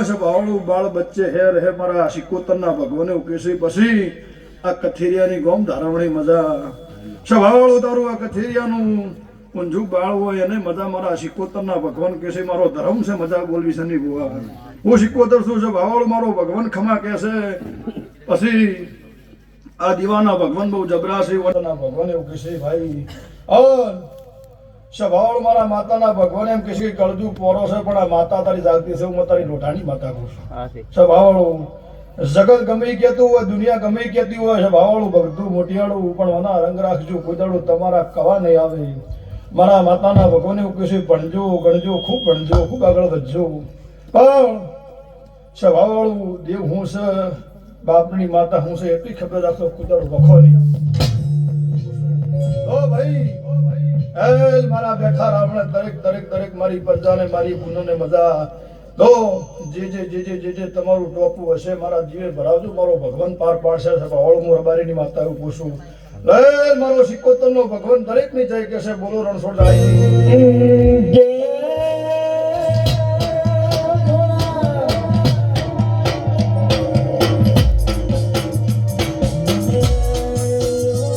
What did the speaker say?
સભાવળું બાળ બચ્ચે હે રહે મારા સિકોતરના ભગવાને ઉકેશી પછી આ કથેરિયાની ગોમ ધારવણી મજા સભાવળું તારું આ કથેરિયાનું ઊંઝું બાળ હોય એને મજા મારા સિકોતરના ભગવાન કહેશે મારો ધર્મ છે મજા બોલવી છે નહીં બુઆ હું સિકોતર છું સભાવળ મારો ભગવાન ખમા કહેશે પછી આ દીવાના ભગવાન બહુ જબરા છે ભગવાન એવું કહેશે ભાઈ સભાવળ મારા માતાના ભગવાન એમ કહેશે કે કળજુ પોરો છે પણ આ માતા તારી જાગતી છે હું તારી લોટાની માતા કહું છું સભાવળ જગત ગમે કહેતું હોય દુનિયા ગમે કહેતી હોય સભાવળ ભગતું મોટિયાળું પણ આના રંગ રાખજો કોઈદાડું તમારા કવા નહીં આવે મારા માતાના ભગવાન એવું કહેશે ભણજો ગણજો ખૂબ આગળ વધજો પણ સભાવળું દેવ હું છે બાપની માતા હું છે એટલી ખબર રાખો કોઈદાડું વખો નહીં ઓ ભાઈ એ મારા બેઠા રાવણ દરેક મારી પ્રજાને મારી પુનને મજા દો જે તમારું ટોપું હશે મારા જીવે ભરાવજો મારો ભગવાન પાર પાડશે સભાવળ હું રબારીની માતા એવું પૂછું લે મારો સિકોતરનો ભગવાન દરેકની જય કહેશે બોલો રણછોડ